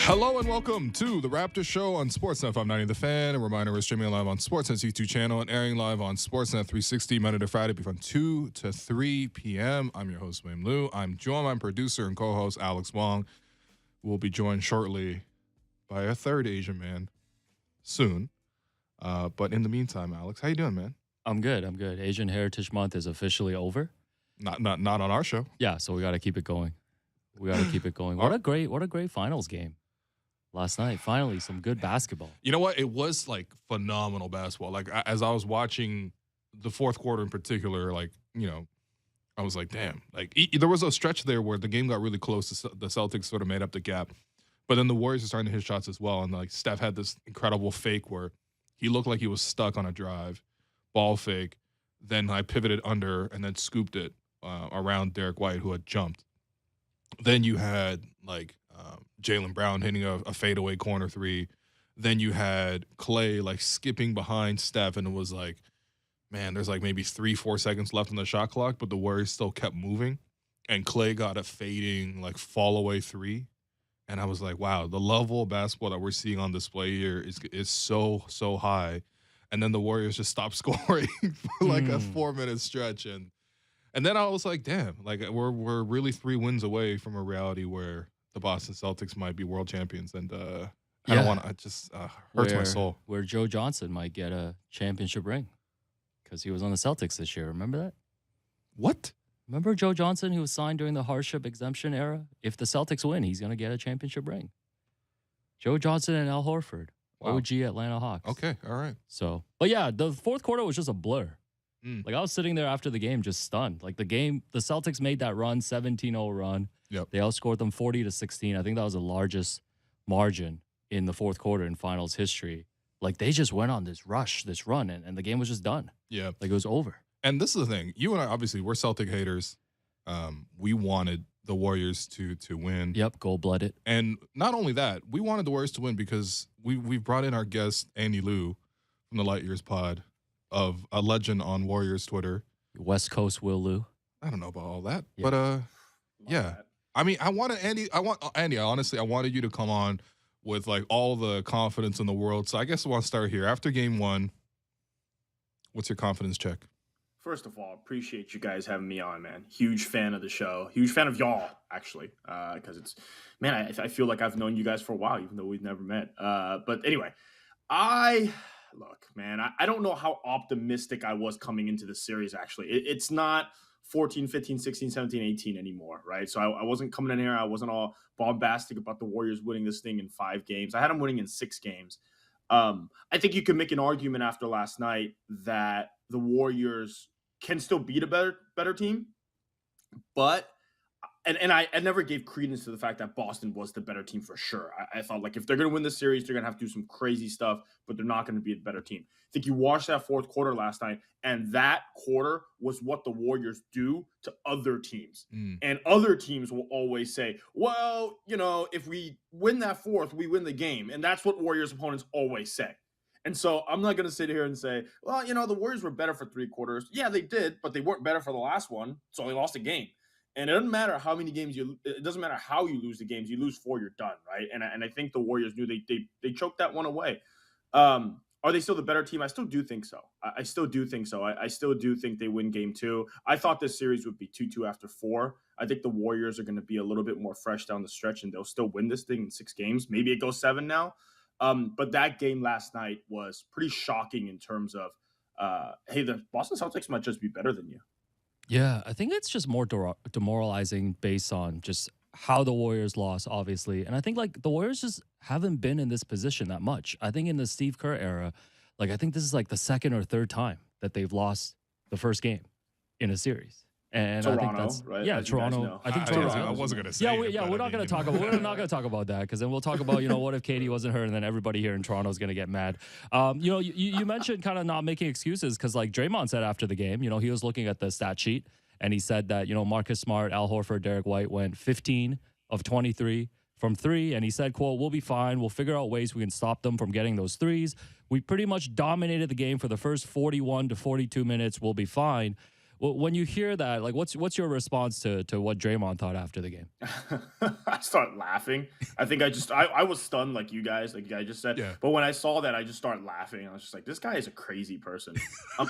Hello and welcome to the Raptors Show on Sportsnet 590 The Fan. A reminder, we're streaming live on Sportsnet's YouTube channel and airing live on Sportsnet 360 Monday to Friday from 2 to 3 p.m. I'm your host, William Liu. I'm joined by my producer and co-host, Alex Wong. We'll be joined shortly by a third Asian man soon. But in the meantime, Alex, how you doing, man? I'm good. Asian Heritage Month is officially over. Not on our show. Yeah, so we got to keep it going. What a great finals game last night. Finally, some good basketball. You know what? It was like phenomenal basketball. Like as I was watching the fourth quarter in particular, like, you know, I was like, damn. Like there was a stretch there where the game got really close. The Celtics sort of made up the gap. But then the Warriors are starting to hit shots as well. And like Steph had this incredible fake where he looked like he was stuck on a drive, ball fake. Then I pivoted under and then scooped it around Derek White, who had jumped. Then you had like Jaylen Brown hitting a fadeaway corner three. Then you had Clay like skipping behind Steph, and it was like, man, there's like maybe 3-4 seconds left on the shot clock, but the Warriors still kept moving. And Clay got a fading like fall away three. And I was like, wow, the level of basketball that we're seeing on display here is so high. And then the Warriors just stopped scoring for like a 4-minute stretch. And then I was like, damn, like we're really 3 wins away from a reality where the Boston Celtics might be world champions. And I don't want to, it just hurts my soul. Where Joe Johnson might get a championship ring because he was on the Celtics this year. Remember that? What? Remember Joe Johnson, who was signed during the hardship exemption era? If the Celtics win, he's going to get a championship ring. Joe Johnson and Al Horford, wow. OG Atlanta Hawks. Okay, all right. So, but yeah, the fourth quarter was just a blur. Like I was sitting there after the game just stunned. Like the Celtics made that run, 17-0 run. Yep. They outscored them 40-16. I think that was the largest margin in the fourth quarter in finals history. Like they just went on this run, and the game was just done. Yeah. Like it was over. And this is the thing. You and I, obviously, we're Celtic haters. We wanted the Warriors to win. Yep, gold-blooded. And not only that, we wanted the Warriors to win because we've brought in our guest, Andy Liu, from the Light Years pod, of a legend on Warriors Twitter. West Coast Will Liu. I don't know about all that. Yeah. But, yeah. I mean, Andy, honestly, I wanted you to come on with, like, all the confidence in the world. So I guess I want to start here. After game one, what's your confidence check? First of all, appreciate you guys having me on, man. Huge fan of the show. Huge fan of y'all, actually, because it's, man, I feel like I've known you guys for a while, even though we've never met. But anyway, look, man, I don't know how optimistic I was coming into the series, actually. It's not 14, 15, 16, 17, 18 anymore, right? So I wasn't coming in here. I wasn't all bombastic about the Warriors winning this thing in 5 games. I had them winning in 6 games. I think you could make an argument after last night that the Warriors can still beat a better team, but I never gave credence to the fact that Boston was the better team for sure. I thought, like, if they're going to win the series, they're going to have to do some crazy stuff, but they're not going to be a better team. I think you watched that fourth quarter last night, and that quarter was what the Warriors do to other teams. And other teams will always say, well, you know, if we win that fourth, we win the game. And that's what Warriors opponents always say. And so I'm not going to sit here and say, well, you know, the Warriors were better for 3 quarters. Yeah, they did, but they weren't better for the last one, so they lost a game. And it doesn't matter how many games it doesn't matter how you lose the games. You lose 4, you're done, right? And I think the Warriors knew they choked that one away. Are they still the better team? I still do think so. I still do think so. I still do think they win game 2. I thought this series would be 2-2 after 4. I think the Warriors are going to be a little bit more fresh down the stretch, and they'll still win this thing in 6 games. Maybe it goes 7 now. But that game last night was pretty shocking in terms of, hey, the Boston Celtics might just be better than you. Yeah, I think it's just more demoralizing based on just how the Warriors lost, obviously. And I think, like, the Warriors just haven't been in this position that much. I think in the Steve Kerr era, like, I think this is, like, the 2nd or 3rd time that they've lost the first game in a series. And Toronto, I think that's right? Yeah, As Toronto. I think Toronto. I wasn't gonna say. We're not gonna talk about. We're not gonna talk about that because then we'll talk about, you know, what if Katie wasn't hurt, and then everybody here in Toronto is gonna get mad. You know, you mentioned kind of not making excuses because, like, Draymond said after the game, you know, he was looking at the stat sheet and he said that, you know, Marcus Smart, Al Horford, Derek White went 15 of 23 from 3, and he said, quote, "We'll be fine. We'll figure out ways we can stop them from getting those threes. We pretty much dominated the game for the first 41 to 42 minutes. We'll be fine." When you hear that, like, what's your response to what Draymond thought after the game? I start laughing. I think I was stunned like you guys, like I just said. Yeah. But when I saw that, I just started laughing. I was just like, this guy is a crazy person.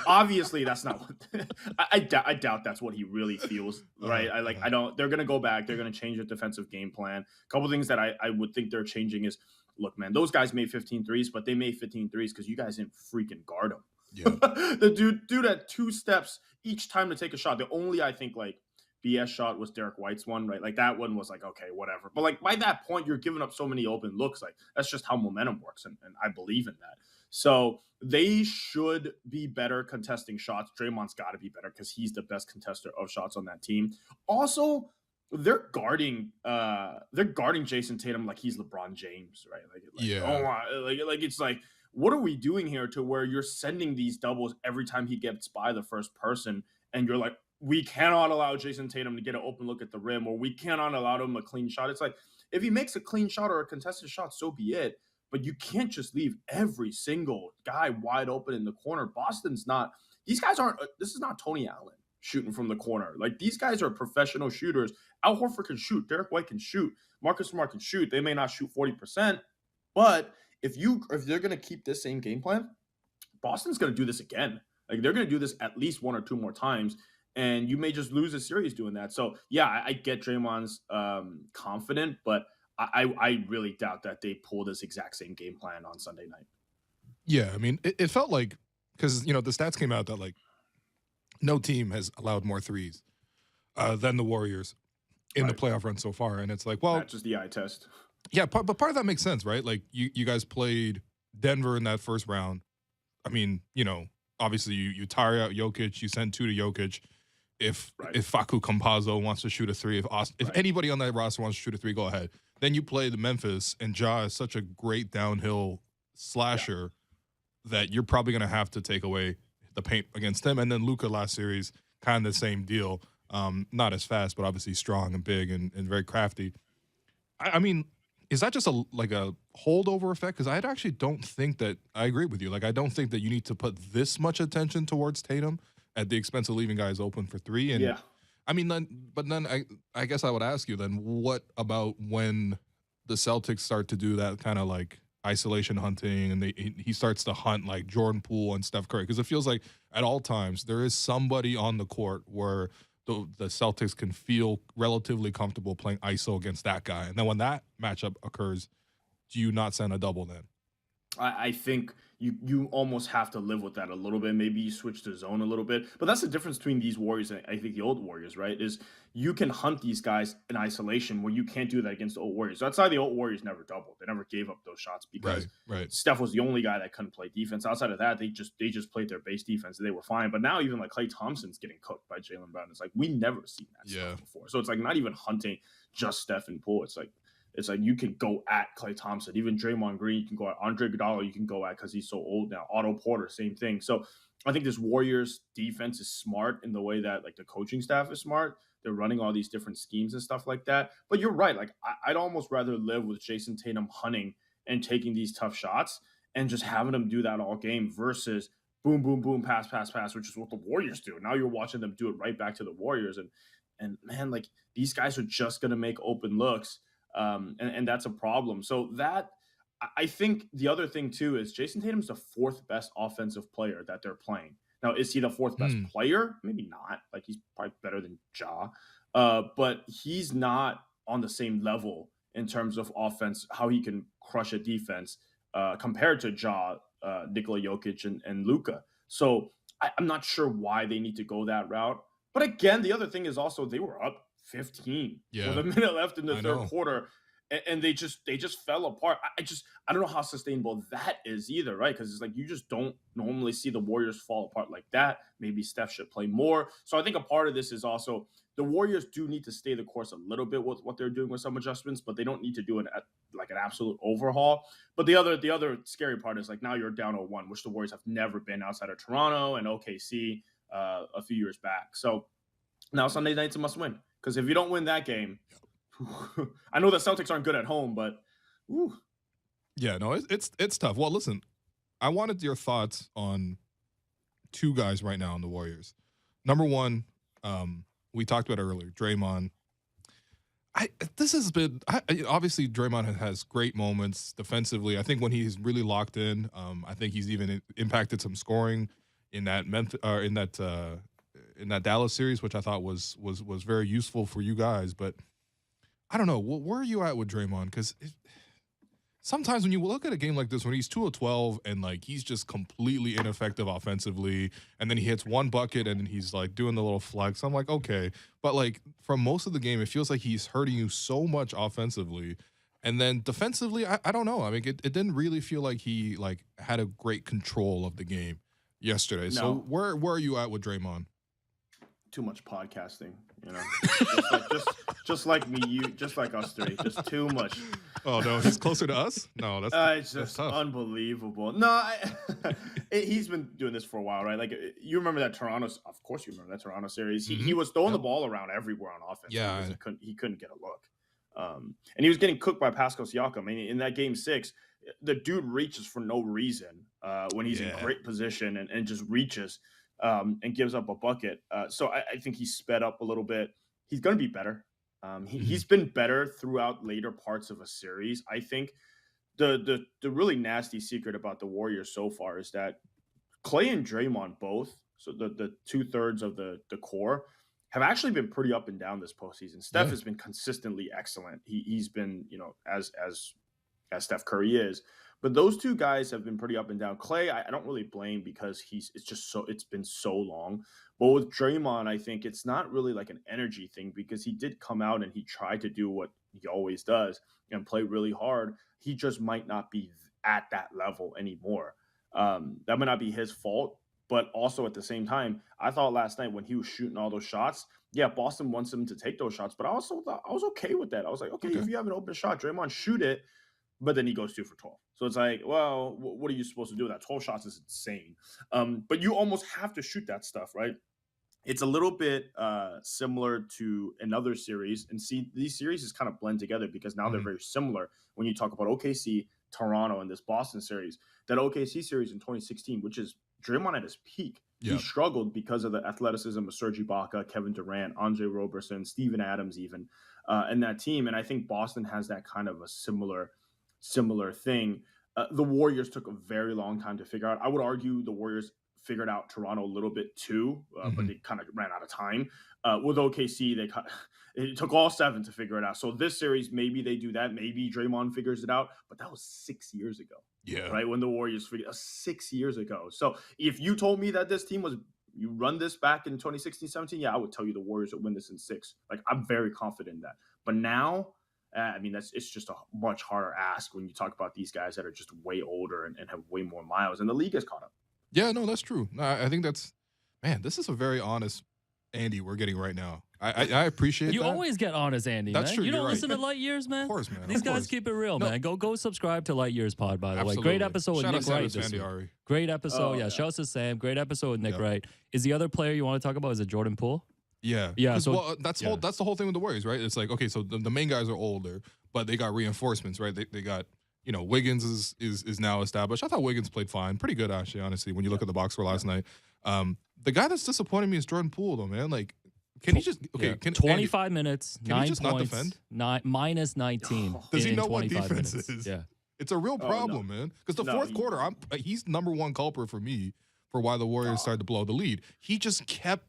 Obviously, that's not what I doubt that's what he really feels, right? I don't. They're gonna go back. They're gonna change their defensive game plan. A couple things that I would think they're changing is, look, man, those guys made 15 threes, but they made 15 threes because you guys didn't freaking guard them. Yeah. The dude had 2 steps each time to take a shot. The only, I think, like, BS shot was Derek White's one, right? Like, that one was like, okay, whatever. But like, by that point, you're giving up so many open looks. Like, that's just how momentum works, and I believe in that. So they should be better contesting shots. Draymond's got to be better because he's the best contester of shots on that team. Also, they're guarding Jason Tatum like he's LeBron James, right? Yeah. Oh my, like it's like, what are we doing here to where you're sending these doubles every time he gets by the first person, and you're like, we cannot allow Jason Tatum to get an open look at the rim, or we cannot allow him a clean shot. It's like, if he makes a clean shot or a contested shot, so be it. But you can't just leave every single guy wide open in the corner. Boston's not, these guys aren't, this is not Tony Allen shooting from the corner. Like, these guys are professional shooters. Al Horford can shoot. Derek White can shoot. Marcus Smart can shoot. They may not shoot 40%, but if they're going to keep this same game plan, Boston's going to do this again. Like, they're going to do this at least 1 or 2 more times, and you may just lose a series doing that. So, yeah, I get Draymond's confident, but I really doubt that they pull this exact same game plan on Sunday night. Yeah, I mean, it felt like, because, you know, the stats came out that, like, no team has allowed more threes than the Warriors in the playoff run so far. And it's like, well, that's just the eye test. Yeah, but part of that makes sense, right? Like, you guys played Denver in that first round. I mean, you know, obviously you tire out Jokic, you send 2 to Jokic. If Facu Campazzo wants to shoot a 3, if anybody on that roster wants to shoot a 3, go ahead. Then you play the Memphis, and Ja is such a great downhill slasher that you're probably going to have to take away the paint against him. And then Luka last series, kind of the same deal. Not as fast, but obviously strong and big and very crafty. I mean, is that just a holdover effect? Because I actually don't think that – I agree with you. Like, I don't think that you need to put this much attention towards Tatum at the expense of leaving guys open for 3. And I mean, then I guess I would ask you then, what about when the Celtics start to do that kind of like isolation hunting, and he starts to hunt like Jordan Poole and Steph Curry? Because it feels like at all times there is somebody on the court where the Celtics can feel relatively comfortable playing ISO against that guy. And then when that matchup occurs, do you not send a double then? I think you almost have to live with that a little bit. Maybe you switch to zone a little bit. But that's the difference between these Warriors and I think the old Warriors, right? Is you can hunt these guys in isolation where you can't do that against the old Warriors. That's why the old Warriors never doubled. They never gave up those shots because Steph was the only guy that couldn't play defense. Outside of that, they just played their base defense and they were fine. But now even like Klay Thompson's getting cooked by Jaylen Brown. It's like, we never seen that stuff before. So it's like not even hunting just Steph and Poole. It's like you can go at Klay Thompson. Even Draymond Green, you can go at Andre Iguodala, you can go at because he's so old now. Otto Porter, same thing. So I think this Warriors defense is smart in the way that like the coaching staff is smart. They're running all these different schemes and stuff like that. But you're right. Like I'd almost rather live with Jason Tatum hunting and taking these tough shots and just having him do that all game versus boom, boom, boom, pass, pass, pass, which is what the Warriors do. Now you're watching them do it right back to the Warriors. And man, like these guys are just going to make open looks. And that's a problem. So that I think the other thing too is Jason Tatum's the 4th best offensive player that they're playing. Now, is he the 4th best player? Maybe not. Like he's probably better than Ja, but he's not on the same level in terms of offense, how he can crush a defense compared to Ja, Nikola Jokic, and Luka. So I'm not sure why they need to go that route. But again, the other thing is also they were up 15 with a minute left in the third quarter, and they just fell apart. I don't know how sustainable that is either, right? Because it's like you just don't normally see the Warriors fall apart like that. Maybe Steph should play more. So I think a part of this is also the Warriors do need to stay the course a little bit with what they're doing with some adjustments, but they don't need to do it at like an absolute overhaul. But the other scary part is like now you're down 0-1, which the Warriors have never been outside of Toronto and OKC a few years back. So now Sunday night's a must win. Because if you don't win that game, I know the Celtics aren't good at home, but whew. Yeah, no, it's tough. Well, listen, I wanted your thoughts on 2 guys right now in the Warriors. Number one, we talked about it earlier, Draymond. This has been obviously Draymond has great moments defensively. I think when he's really locked in, I think he's even impacted some scoring in that in that Dallas series, which I thought was very useful for you guys. But I don't know, where are you at with Draymond? Because sometimes when you look at a game like this, when he's 2 of 12 and like he's just completely ineffective offensively, and then he hits one bucket and then he's like doing the little flex, I'm like, okay. But like for most of the game, it feels like he's hurting you so much offensively. And then defensively, I don't know. I mean, it didn't really feel like he like had a great control of the game yesterday. So No. where are you at with Draymond? Too much podcasting, you know. just like me, just like us three, just too much. Oh no, he's closer to us. No, It's that's just tough. unbelievable. No, he's been doing this for a while, right? Like you remember that of course you remember that Toronto series. He was throwing the ball around everywhere on offense. Yeah. because he couldn't get a look, and he was getting cooked by Pascal Siakam. I mean, in that game 6, the dude reaches for no reason when he's in great position and just reaches and gives up a bucket. So I think he's sped up a little bit. He's going to be better. He's been better throughout later parts of a series. I think the really nasty secret about the Warriors so far is that Clay and Draymond both, so the 2/3 of the core, have actually been pretty up and down this postseason. Steph has been consistently excellent. He's been, as Steph Curry is. But those two guys have been pretty up and down. Clay, I don't really blame because it's been so long. But with Draymond, I think it's not really like an energy thing because he did come out and he tried to do what he always does and play really hard. He just might not be at that level anymore. That might not be his fault. But also at the same time, I thought last night when he was shooting all those shots, yeah, Boston wants him to take those shots. But I also thought I was okay with that. I was like, okay, if you have an open shot, Draymond, shoot it. But then he goes 2 for 12. So it's like, well, what are you supposed to do with that? 12 shots is insane. But you almost have to shoot that stuff, right? It's a little bit similar to another series. And see, these series kind of blend together because now they're very similar when you talk about OKC, Toronto, and this Boston series. That OKC series in 2016, which is Draymond at his peak, he struggled because of the athleticism of Serge Ibaka, Kevin Durant, Andre Roberson, Steven Adams even, and that team. And I think Boston has that kind of a similar thing. The Warriors took a very long time to figure out. I would argue the Warriors figured out Toronto a little bit too, but they kind of ran out of time. With OKC, it took all 7 to figure it out. So this series, maybe they do that. Maybe Draymond figures it out, but that was 6 years ago. Yeah. Right? When the Warriors figured it out 6 years ago. So if you told me that this team you run this back in 2016, 17, yeah, I would tell you the Warriors would win this in 6. Like, I'm very confident in that. But now, I mean, it's just a much harder ask when you talk about these guys that are just way older and have way more miles, and the league has caught up. Yeah, no, that's true. I think this is a very honest Andy we're getting right now. I appreciate You that. always get honest, Andy. That's man. true, You don't you're listen right. to Light Years, man. Of course, man. These of guys course. keep it real, No. man. Go subscribe to Light Years Pod, by the way. Absolutely. Great episode with Shout Nick out Wright to this Sandy week. Ari. Great episode. Yeah. Shout out to Sam. Great episode with Nick Yep. Wright. Is the other player you want to talk about, is it Jordan Poole? Yeah. Yeah, 'Cause, so- well, that's the whole thing with the Warriors, right? It's like, okay, so the main guys are older, but they got reinforcements, right? They got, Wiggins is now established. I thought Wiggins played fine, pretty good actually, honestly. When you look at the box score last night, the guy that's disappointing me is Jordan Poole, though, man. Like, can he just 25 minutes, can 9 he just not points, defend? minus 19. Does he in know what 25 defense minutes. is? Yeah. It's a real no. problem, man. Because the No, fourth quarter, he's number one culprit for me for why the Warriors started to blow the lead. He just kept.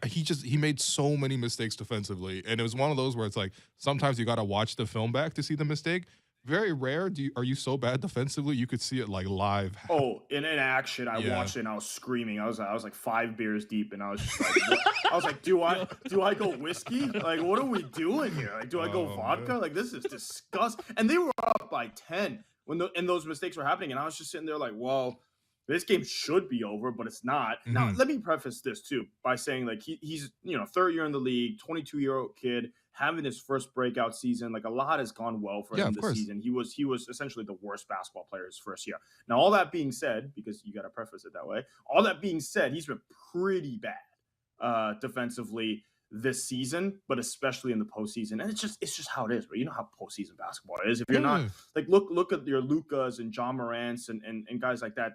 He made so many mistakes defensively, and it was one of those where it's like sometimes you got to watch the film back to see the mistake. Very rare are you so bad defensively you could see it like live. Oh, in action, I watched it and I was screaming. I was like 5 beers deep, and I was just like, what? I was like, do I go whiskey? Like, what are we doing here? Like, do I go vodka? Man. Like, this is disgusting. And they were up by 10 when those mistakes were happening, and I was just sitting there like, well, this game should be over, but it's not. Mm-hmm. Now, let me preface this too by saying like he's 3rd year in the league, 22-year-old kid having his first breakout season. Like, a lot has gone well for him this season. He was essentially the worst basketball player his first year. Now, all that being said, because you got to preface it that way, all that being said, he's been pretty bad defensively this season, but especially in the postseason. And it's just how it is, right? You know how postseason basketball is. If you're not like look at your Lucas and John Morants and guys like that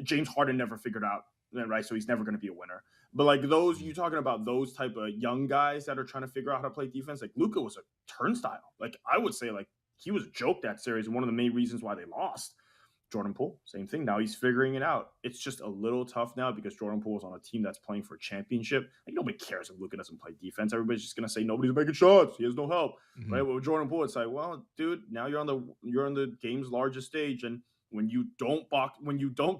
James Harden never figured out right? So he's never going to be a winner. But like those, you talking about those type of young guys that are trying to figure out how to play defense. Like Luka was a turnstile. Like I would say, like he was a joke that series, and one of the main reasons why they lost. Jordan Poole, same thing. Now he's figuring it out. It's just a little tough now because Jordan Poole is on a team that's playing for a championship. Like nobody cares if Luka doesn't play defense. Everybody's just gonna say nobody's making shots. He has no help, right? Well, with Jordan Poole, it's like, well, dude, now you're on the game's largest stage, and when you don't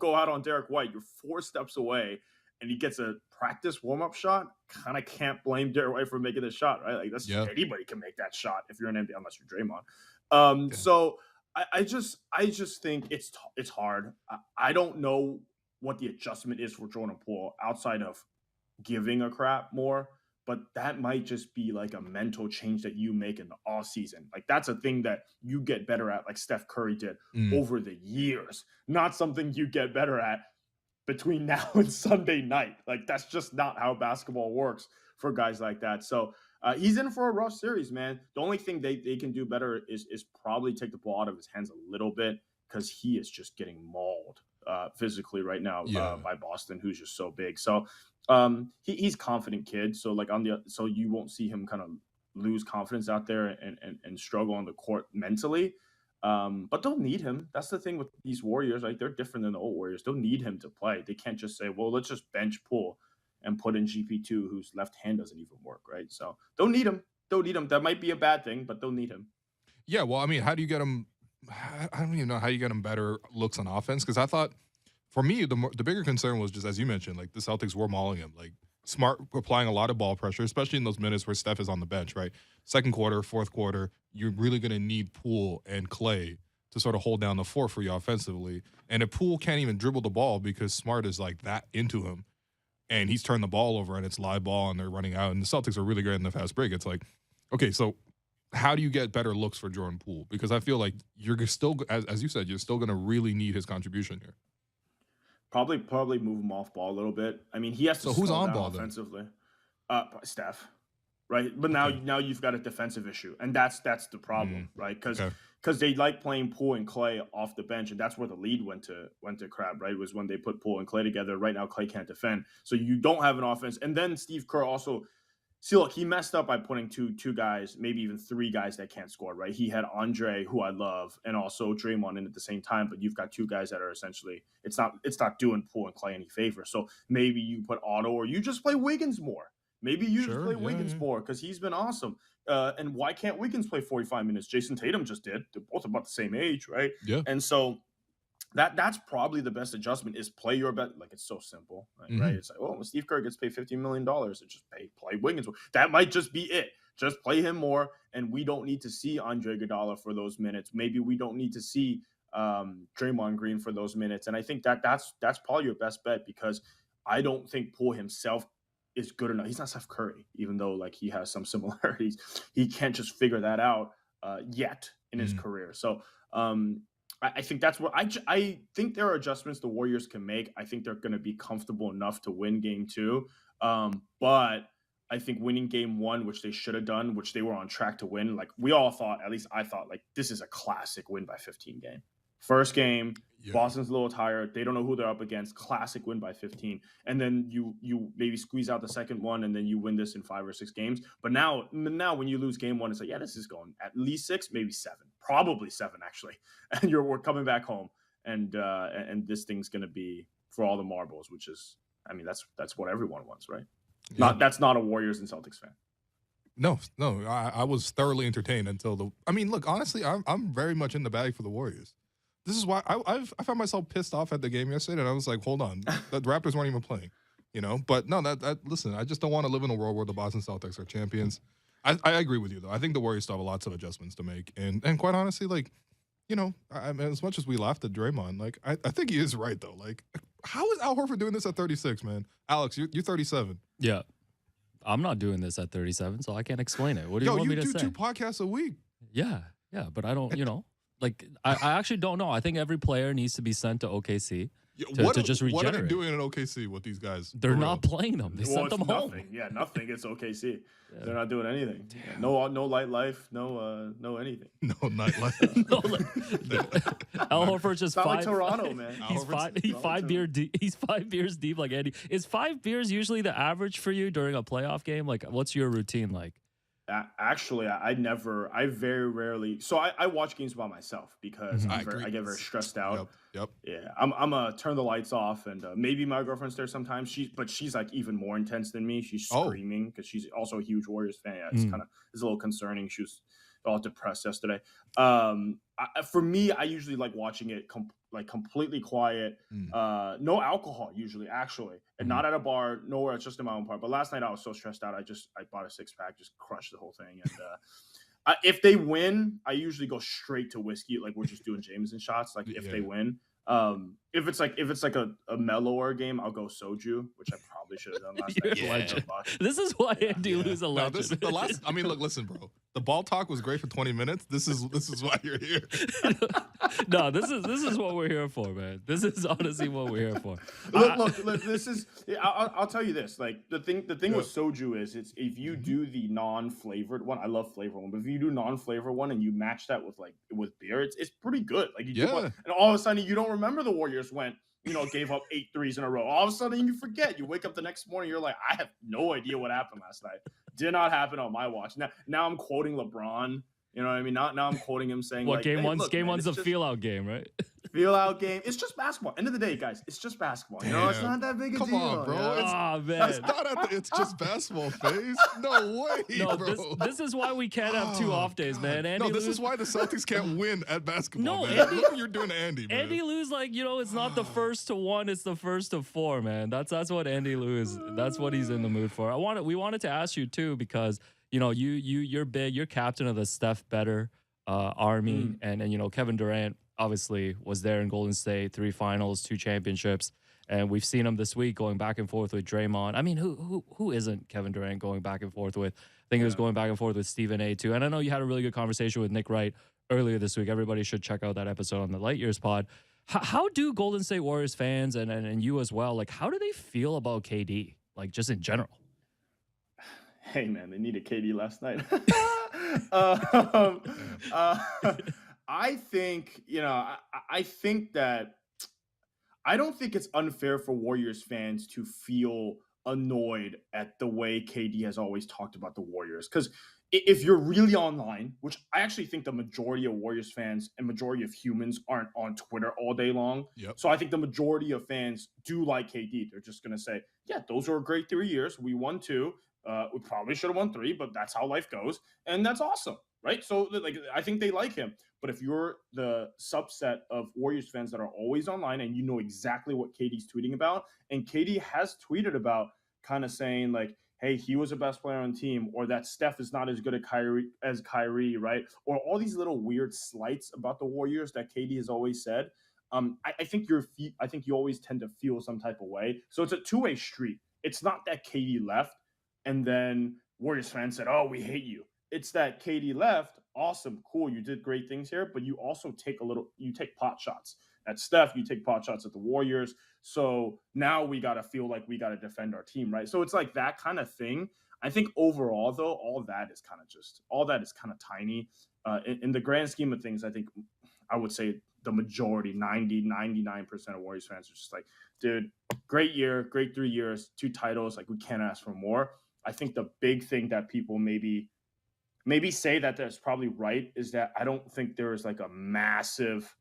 go out on Derek White, you're 4 steps away, and he gets a practice warm up shot. Kind of can't blame Derek White for making the shot, right? Like that's anybody can make that shot if you're an NBA, unless you're Draymond. So. I just think it's hard. I don't know what the adjustment is for Jordan Poole outside of giving a crap more, but that might just be like a mental change that you make in the off season. Like that's a thing that you get better at, like Steph Curry did over the years, not something you get better at between now and Sunday night. Like that's just not how basketball works for guys like that. So he's in for a rough series, man. The only thing they can do better is probably take the ball out of his hands a little bit because he is just getting mauled physically right now by Boston, who's just so big. So he's a confident kid. So like so you won't see him kind of lose confidence out there and struggle on the court mentally. But they'll need him. That's the thing with these Warriors, right? They're different than the old Warriors. They'll need him to play. They can't just say, well, let's just bench Poole and put in GP2, whose left hand doesn't even work, right? So they'll need him. That might be a bad thing, but they'll need him. Yeah, well, I mean, how do you get him? I don't even know how you get him better looks on offense, because I thought, for me, the bigger concern was just, as you mentioned, like the Celtics were mauling him. Like Smart applying a lot of ball pressure, especially in those minutes where Steph is on the bench, right? Second quarter, fourth quarter, you're really going to need Poole and Clay to sort of hold down the fort for you offensively. And if Poole can't even dribble the ball because Smart is like that into him, and he's turned the ball over and it's live ball and they're running out and the Celtics are really good in the fast break, it's like, okay, so how do you get better looks for Jordan Poole? Because I feel like you're still, as you said, you're still going to really need his contribution here. Probably move him off ball a little bit. I mean, he has to. So who's on ball offensively? Steph, right? But now you've got a defensive issue, and that's the problem, right? Because they like playing Poole and Clay off the bench, and that's where the lead went to crap, right? Was when they put Poole and Clay together. Right now, Clay can't defend, so you don't have an offense. And then Steve Kerr also. See, look, he messed up by putting two guys, maybe even 3 guys that can't score, right? He had Andre, who I love, and also Draymond in at the same time, but you've got 2 guys that are essentially, it's not doing Poole and Clay any favor. So maybe you put Otto, or you just play Wiggins more. Maybe you just play Wiggins more because he's been awesome. And why can't Wiggins play 45 minutes? Jason Tatum just did. They're both about the same age, right? Yeah. And so that's probably the best adjustment is play your bet. Like, it's so simple, right? It's like, well, Steve Kerr gets paid $15 million to just play Wiggins. That might just be it. Just play him more, and we don't need to see Andre Iguodala for those minutes. Maybe we don't need to see Draymond Green for those minutes. And I think that's probably your best bet, because I don't think Poole himself is good enough. He's not Steph Curry, even though like he has some similarities. He can't just figure that out yet in his career. So I think that's what I think there are adjustments the Warriors can make. I think they're going to be comfortable enough to win game 2. But I think winning game 1, which they should have done, which they were on track to win, like we all thought, at least I thought, like this is a classic win by 15 game. First game, Boston's a little tired. They don't know who they're up against. Classic win by 15. And then you maybe squeeze out the second one, and then you win this in 5 or 6 games. But now when you lose game 1, it's like, yeah, this is going at least 6, maybe 7. Probably 7, actually. And we're coming back home. And this thing's going to be for all the marbles, which is, I mean, that's what everyone wants, right? Yeah. That's not a Warriors and Celtics fan. No, I was thoroughly entertained until I mean, look, honestly, I'm very much in the bag for the Warriors. This is why I found myself pissed off at the game yesterday, and I was like, hold on, the Raptors weren't even playing, you know? But no, listen, I just don't want to live in a world where the Boston Celtics are champions. I agree with you, though. I think the Warriors still have lots of adjustments to make. And quite honestly, like, you know, I mean, as much as we laughed at Draymond, like, I think he is right, though. Like, how is Al Horford doing this at 36, man? Alex, you're 37. Yeah. I'm not doing this at 37, so I can't explain it. What do you want me to say? You do 2 podcasts a week. Yeah, but I don't, you know. Like, I actually don't know. I think every player needs to be sent to OKC to just regenerate. What are they doing in OKC with these guys? They're not playing them. They sent them home. Nothing. Yeah, nothing. It's OKC. Yeah. They're not doing anything. Yeah, no light life. No anything. No nightlife. Al Horford's just not five. like Toronto, man. He's five beers deep like Andy. Is 5 beers usually the average for you during a playoff game? Like, what's your routine like? Actually, I very rarely. So I watch games by myself because I get very stressed out. Yep. Yeah, I'm turn the lights off, and maybe my girlfriend's there sometimes. She's like even more intense than me. She's screaming because she's also a huge Warriors fan. Yeah, it's a little concerning. She was all depressed yesterday. For me, I usually like watching it completely quiet. No alcohol usually, actually, and not at a bar, nowhere. It's just in my own part. But last night I was so stressed out. I bought a 6-pack, just crushed the whole thing. And if they win, I usually go straight to whiskey. Like we're just doing Jameson shots. Like if they win. If it's like a mellower game, I'll go soju, which I probably should have done last night. Legend. This is why Andy Lou's a legend. Look, listen, bro. The ball talk was great for 20 minutes. This is why you're here. No, this is what we're here for, man. This is honestly what we're here for. Look. This is. I'll tell you this. Like the thing with soju is, it's if you do the non-flavored one. I love flavored one, but if you do non-flavored one and you match that with beer, it's pretty good. Like you do one, and all of a sudden you don't remember the Warriors gave up 8 threes in a row. All of a sudden you forget. You wake up the next morning, you're like, I have no idea what happened last night. Did not happen on my watch. Now I'm quoting LeBron. You know what I mean? Now I'm quoting him saying, "What game one's a feel-out game, right?" Feel-out game. It's just basketball. End of the day, guys, it's just basketball. You know, it's not that big a deal. Come on, bro. Man. It's just basketball phase. No way, bro. This is why we can't have 2 off days, man. This is why the Celtics can't win at basketball. No, man. Look what you're doing to Andy, man. Andy Lou's like, it's not the first to 1, it's the first to 4, man. That's what Andy Lou is. That's what he's in the mood for. We wanted to ask you too because you're big. You're captain of the Steph Better army, and Kevin Durant obviously was there in Golden State, 3 finals, 2 championships, and we've seen him this week going back and forth with Draymond. I mean, who isn't Kevin Durant going back and forth with? I think he was going back and forth with Stephen A. too. And I know you had a really good conversation with Nick Wright earlier this week. Everybody should check out that episode on the Light Years pod. How do Golden State Warriors fans and you as well, like, how do they feel about KD, like just in general? Hey man, they needed KD last night. I think, I think that I don't think it's unfair for Warriors fans to feel annoyed at the way KD has always talked about the Warriors. Because if you're really online, which I actually think the majority of Warriors fans and majority of humans aren't on Twitter all day long. Yep. So I think the majority of fans do like KD. They're just going to say, yeah, those are a great 3 years. We won 2. We probably should have won 3, but that's how life goes. And that's awesome. Right. So I think they like him. But if you're the subset of Warriors fans that are always online and you know exactly what KD's tweeting about, and KD has tweeted about kind of saying like, hey, he was the best player on the team, or that Steph is not as good as Kyrie, right? Or all these little weird slights about the Warriors that KD has always said. I think you always tend to feel some type of way. So it's a 2-way street. It's not that KD left and then Warriors fans said, oh, we hate you. It's that KD left. Awesome. Cool. You did great things here, but you also take pot shots at Steph. You take pot shots at the Warriors. So now we got to feel like we got to defend our team. Right. So it's like that kind of thing. I think overall, though, all that is kind of tiny in the grand scheme of things. I think I would say the majority, 99% of Warriors fans are just like, dude, great year, great 3 years, 2 titles. Like we can't ask for more. I think the big thing that people maybe say that that's probably right is that I don't think there is like a massive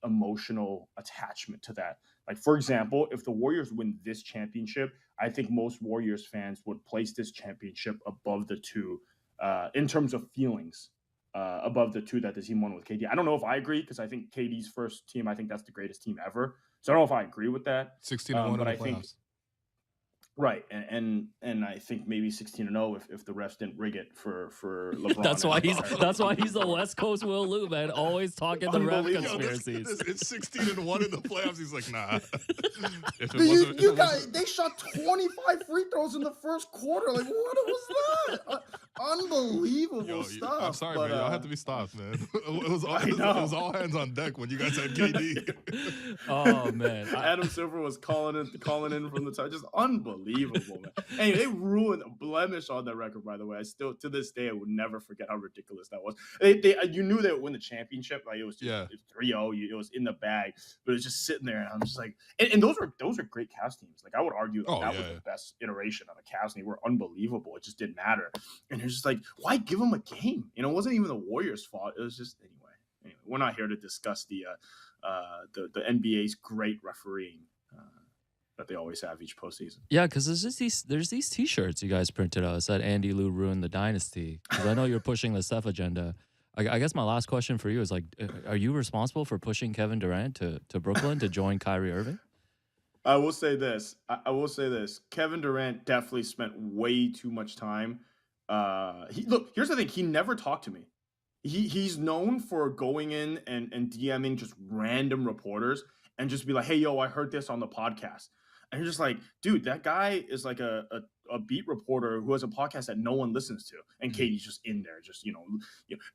emotional attachment to that. Like, for example, if the Warriors win this championship, I think most Warriors fans would place this championship above the 2 in terms of feelings, above the 2 that the team won with KD. I don't know if I agree because I think KD's first team, I think that's the greatest team ever. So I don't know if I agree with that. 16-1 in the but I playoffs. think Right, and I think maybe 16-0 if the refs didn't rig it for LeBron. That's why he's Harden. that's why he's the West Coast Will Lou, man. Always talking the ref Unbelievable. conspiracies. It's 16-1 in the playoffs. He's like, nah. If it You, wasn't, you guys, they shot 25 free throws in the first quarter. Like, what was that? Unbelievable yo, stuff. I'm sorry, but, man. Y'all have to be stopped, man. It was all hands on deck when you guys had KD. Oh man. Adam Silver was calling in from the top. Just unbelievable, man. Hey, they ruined a blemish on that record, by the way. I still, to this day, I would never forget how ridiculous that was. You knew they would win the championship. Like, it was just, it was 3-0. It was in the bag, but it was just sitting there. And I'm just like, and those are great Cavs teams. Like, I would argue that was the best iteration of the Cavs team. They were unbelievable. It just didn't matter. And it's just like, why give them a game? You know, it wasn't even the Warriors' fault. It was just, anyway, we're not here to discuss the NBA's great refereeing that they always have each postseason. Yeah, because there's these T-shirts you guys printed out. It said Andy Lou ruined the dynasty. Because I know you're pushing the Steph agenda. I guess my last question for you is, like, are you responsible for pushing Kevin Durant to Brooklyn to join Kyrie Irving? I will say this. Kevin Durant definitely spent way too much time. Look, here's the thing. He never talked to me. He's known for going in and DMing just random reporters and just be like, hey, yo, I heard this on the podcast. And you're just like, dude, that guy is like a beat reporter who has a podcast that no one listens to. And Katie's just in there, just,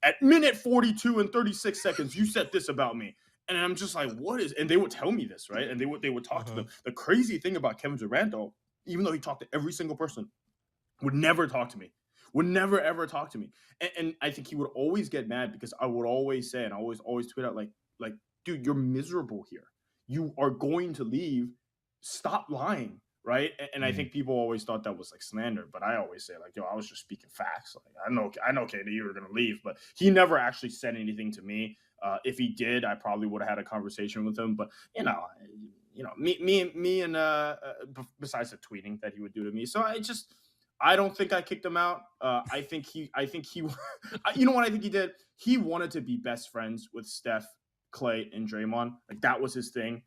at minute 42 and 36 seconds, you said this about me. And I'm just like, what is, and they would tell me this, right? And they would talk to them. The crazy thing about Kevin Durant, though, even though he talked to every single person, would never talk to me. Would never, ever talk to me. And I think he would always get mad because I would always say, and I always tweet out, like, dude, you're miserable here. You are going to leave. Stop lying, right? And I think people always thought that was like slander, but I always say, like, yo, I was just speaking facts. Like, I know, KD, you were going to leave, but he never actually said anything to me. If he did, I probably would have had a conversation with him. But me and besides the tweeting that he would do to me, so I don't think I kicked him out. I think he, you know what I think he did? He wanted to be best friends with Steph, Clay, and Draymond. Like, that was his thing.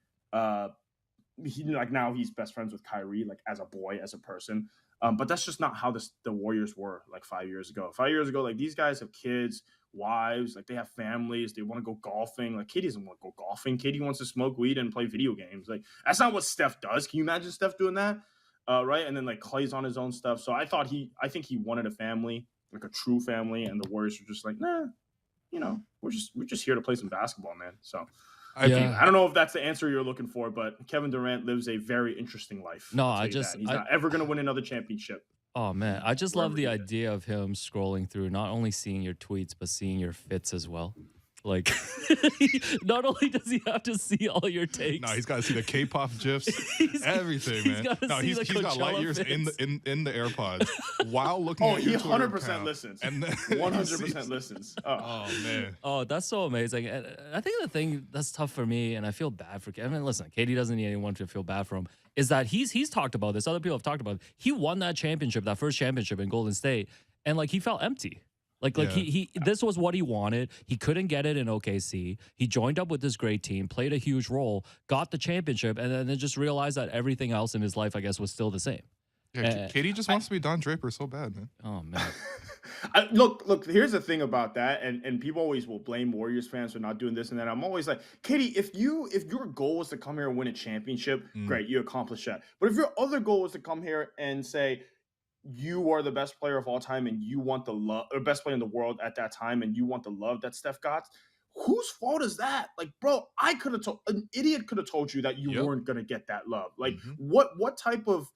Now he's best friends with Kyrie, like, as a boy, as a person. But that's just not how the Warriors were like 5 years ago. 5 years ago, like, these guys have kids, wives, like, they have families, they want to go golfing. Like, KD doesn't want to go golfing. KD wants to smoke weed and play video games. Like, that's not what Steph does. Can you imagine Steph doing that? Right? And then, like, Clay's on his own stuff. So I think he wanted a family, like a true family, and the Warriors were just like, nah, we're just here to play some basketball, man. So I don't know if that's the answer you're looking for, but Kevin Durant lives a very interesting life. No, he's not ever going to win another championship. Oh man, I just love the idea of him scrolling through, not only seeing your tweets, but seeing your fits as well. Like, not only does he have to see all your takes. No, he's got to see the K-pop gifs, everything, man. He's got light years in the AirPods while looking at your Twitter 100% account, listens. And 100% listens. Oh man. Oh, that's so amazing. And I think the thing that's tough for me, and I feel bad for Kevin. Listen, KD doesn't need anyone to feel bad for him. Is that he's talked about this. Other people have talked about it. He won that first championship in Golden State, and like he felt empty. He this was what he wanted. He couldn't get it in OKC. He joined up with this great team, played a huge role, got the championship, and then just realized that everything else in his life, I guess, was still the same. Yeah, KD just wants to be Don Draper so bad, man. Oh man. Look, here's the thing about that, and people always will blame Warriors fans for not doing this and that. I'm always like, KD, if your goal was to come here and win a championship, great, you accomplished that. But if your other goal was to come here and say, you are the best player of all time and you want the love, or best player in the world at that time, and you want the love that Steph got, whose fault is that? Like, bro, an idiot could have told you that you weren't going to get that love. Like, what type of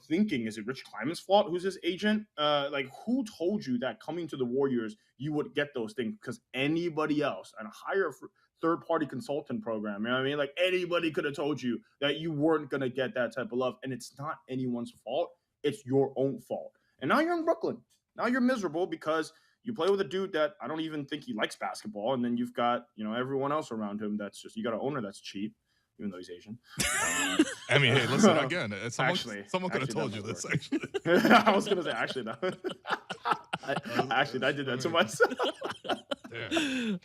thinking is it? Rich Kleiman's fault? Who's his agent? Like, who told you that coming to the Warriors, you would get those things? Because anybody else, and hire a third-party consultant program, you know what I mean? Like, anybody could have told you that you weren't going to get that type of love. And it's not anyone's fault. It's your own fault. And now you're in Brooklyn. Now you're miserable because you play with a dude that I don't even think he likes basketball. And then you've got, everyone else around him that's just, you got an owner that's cheap, even though he's Asian. I mean, hey, listen, again, someone could have told you this, actually. I was going to say, actually, no. I did that to myself.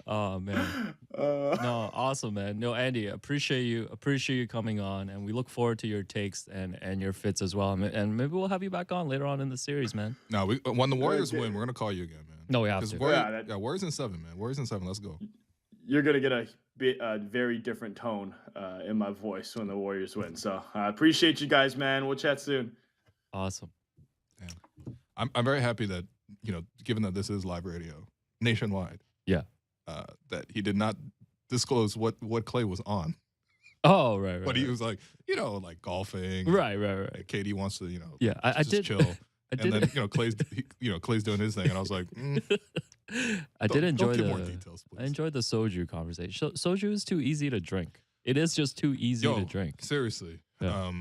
Oh man. No, awesome, man. No, Andy, appreciate you coming on, and we look forward to your takes and your fits as well. And maybe we'll have you back on later on in the series, man. No, when the Warriors win, we're gonna call you again, man. No, we have Because to. Warriors in 7, man. Warriors in 7. Let's go. You're gonna get a very different tone in my voice when the Warriors win. So I appreciate you guys, man. We'll chat soon. Awesome. Damn. I'm very happy that given that this is live radio nationwide. Yeah. That he did not disclose what Clay was on. Oh, right. But he was like, like golfing. Right. Like Katie wants to, Yeah, I just did chill. And then Clay's doing his thing, and I was like, I did enjoy don't give more details, please. I enjoyed the soju conversation. Soju is too easy to drink. It is just too easy to drink. Seriously. Yeah.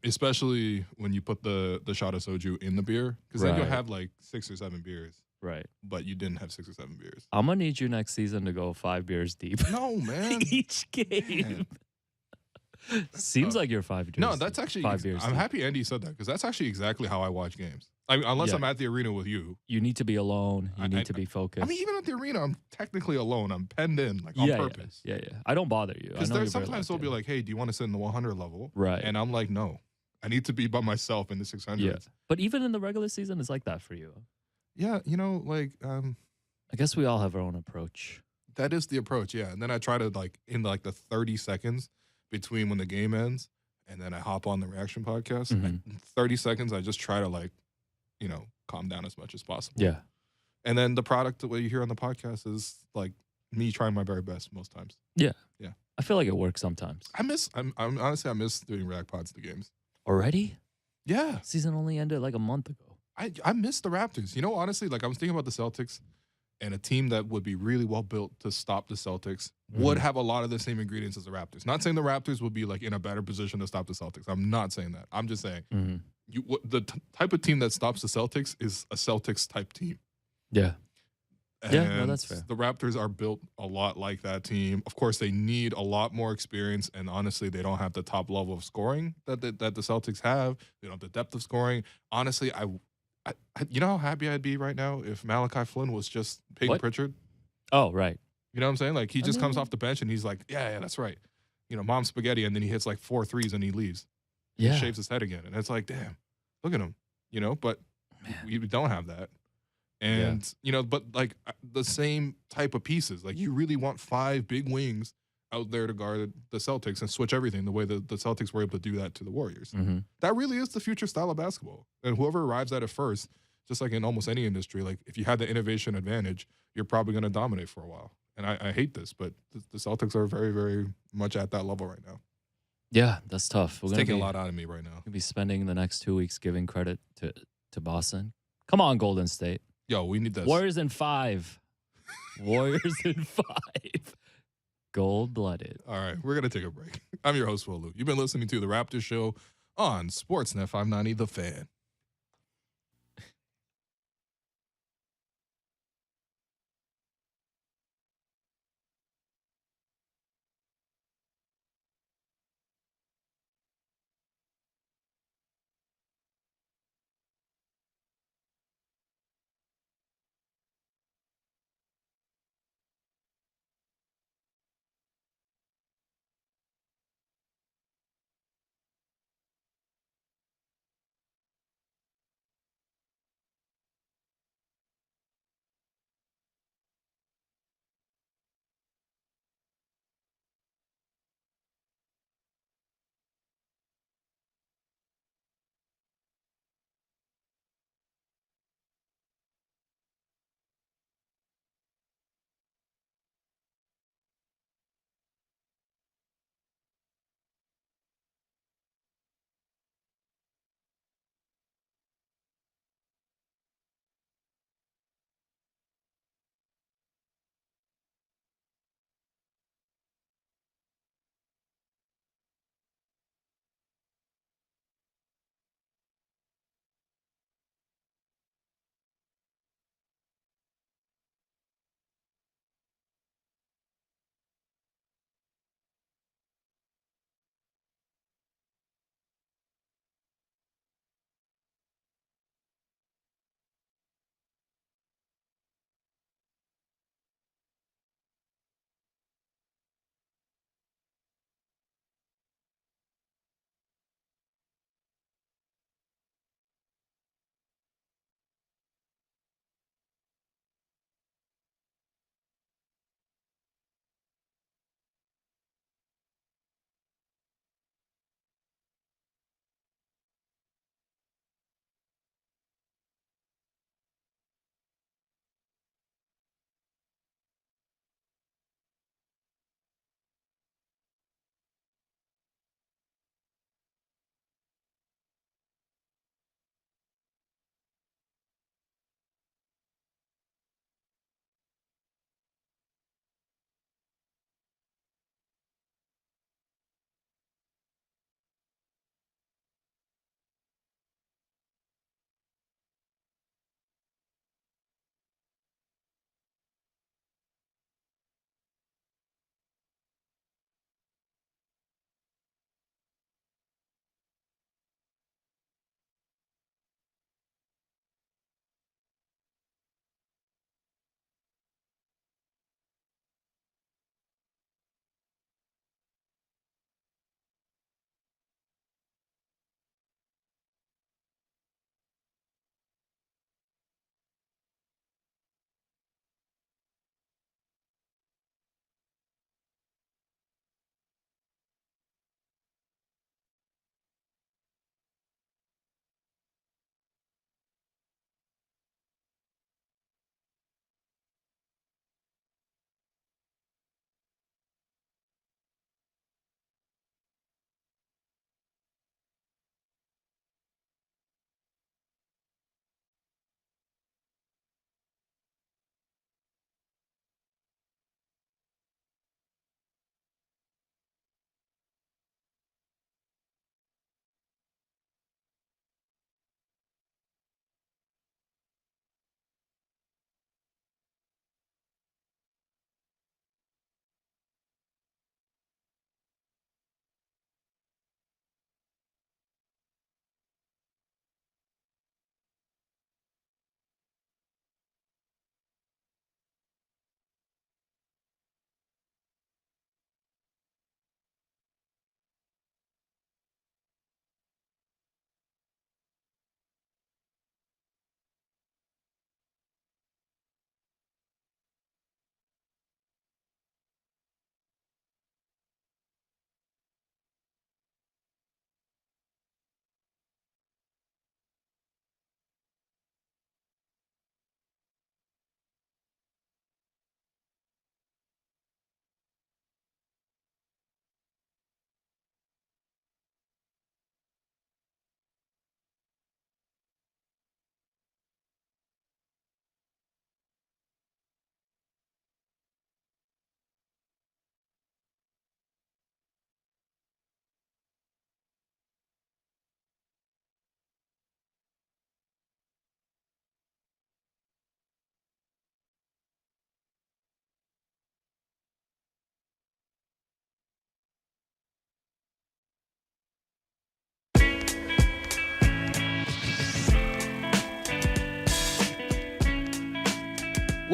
Especially when you put the shot of soju in the beer, because then you'll Right. have like 6 or 7 beers, Right. but you didn't have 6 or 7 beers. I'm gonna need you next season to go 5 beers deep No, man. each game. Seems like you're 5 beers. No, that's actually. 5 beers I'm deep. happy Andy said that because that's actually exactly how I watch games. I mean, unless Yeah. I'm at the arena with you. You need to be alone. You need to be focused. I mean, even at the arena, I'm technically alone. I'm penned in, like on purpose. Yeah. I don't bother you. Because I know there's you're very sometimes they'll be like, "Hey, do you want to sit in the 100 level?" Right. And I'm like, "No, I need to be by myself in the 600s." Yeah. But even in the regular season, it's like that for you. Yeah, I guess we all have our own approach. that is the approach. Yeah, and then I try to in the 30 seconds between when the game ends and then I hop on the reaction podcast. Mhm. In 30 seconds, I just try to calm down as much as possible. Yeah. And then the product that you hear on the podcast is like me trying my very best most times. I feel like it works sometimes. I'm honestly, I miss doing react pods to games. Already? Yeah. Season only ended like a month ago. I miss the Raptors. Honestly, I was thinking about the Celtics, and a team that would be really well built to stop the Celtics would have a lot of the same ingredients as the Raptors. Not saying the Raptors would be in a better position to stop the Celtics. I'm not saying that. I'm just saying Mhm. the type of team that stops the Celtics is a Celtics type team. Yeah. And Yeah, no, that's fair. The Raptors are built a lot like that team. Of course, they need a lot more experience, and honestly, they don't have the top level of scoring that the Celtics have. They don't have the depth of scoring. Honestly, I you know how happy I'd be right now if Malachi Flynn was just Peyton What? Pritchard. Oh, right. You know what I'm saying? Like he just comes mean- off the bench and he's like, yeah, that's right. Mom spaghetti, and then he hits like 4 threes and he leaves. Yeah. He shaves his head again, and it's like, damn, look at him. But we don't have that. And but the same type of pieces. Like you really want 5 big wings out there to guard the Celtics and switch everything the way the Celtics were able to do that to the Warriors. Mm-hmm. That really is the future style of basketball. And whoever arrives at it first, just like in almost any industry, if you had the innovation advantage, you're probably going to dominate for a while. And I hate this, but the Celtics are very, very much at that level right now. Yeah, that's tough. We're It's gonna taking be, a lot out of me right now. Gonna be spending the next 2 weeks giving credit to Boston. Come on, Golden State. Yo, we need this. Warriors in 5. Warriors in 5. Gold-blooded. All right, we're going to take a break. I'm your host, Will Lou. You've been listening to The Raptors Show on Sportsnet 590 The Fan.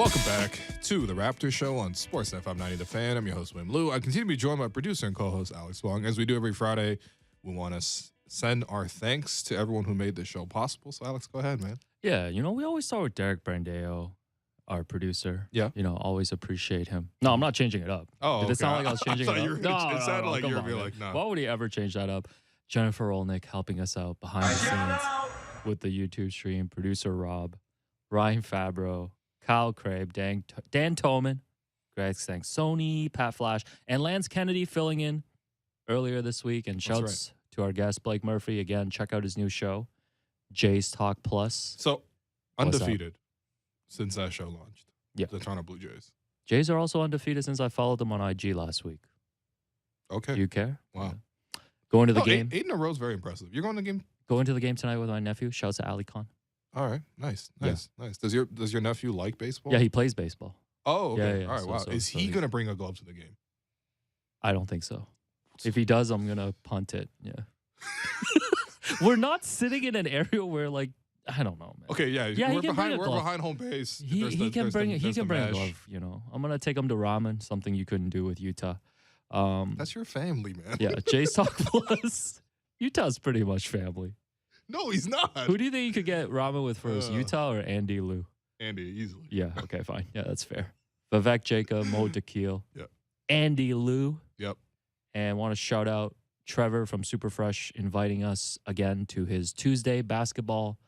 Welcome back to the Raptors Show on Sportsnet 590 The Fan. I'm your host, Wim Lou. I continue to be joined by producer and co-host Alex Wong. As we do every Friday, we want to send our thanks to everyone who made this show possible. So, Alex, go ahead, man. Yeah, we always start with Derek Brandeo, our producer. Yeah. Always appreciate him. No, I'm not changing it up. Oh, Did it sound like I was changing thought it you up? were No, gonna- it sounded like come you were on, being man. like, no. Why would he ever change that up? Jennifer Olnick helping us out behind the scenes with the YouTube stream. Producer Rob, Ryan Fabro, Kyle Crabe, Dan Toman, Greg Sansoni, Pat Flash, and Lance Kennedy filling in earlier this week. And shouts to our guest, Blake Murphy. Again, check out his new show, Jays Talk Plus. So, What's up? undefeated since that show launched. Yeah. The Toronto Blue Jays. Jays are also undefeated since I followed them on IG last week. Okay. Do you care? Wow. Yeah. Going to the No, game. 8 in a row is very impressive. You're going to the game? Going to the game tonight with my nephew. Shouts to Ali Khan. All right. Nice. Yeah. Nice. Does your nephew like baseball? Yeah, he plays baseball. Oh, okay. Yeah, All right. so- Wow. so- Is so he he's- going to bring a glove to the game? I don't think so. If he does, I'm gonna punt it. Yeah. We're not sitting in an area where I don't know, man. Okay, yeah. Yeah, he we're can bring a we're glove. behind home base. He can bring a mesh. glove. I'm gonna take him to ramen, something you couldn't do with Utah. That's your family, man. Yeah, Jays Talk Plus. Utah's pretty much family. No, he's not. Who do you think you could get ramen with first, Utah or Andy Liu? Andy, easily. Yeah, okay, fine. Yeah, that's fair. Vivek Jacob, Mo Dakil, Yep. Andy Liu, Yep. and want to shout out Trevor from Superfresh inviting us again to his Tuesday basketball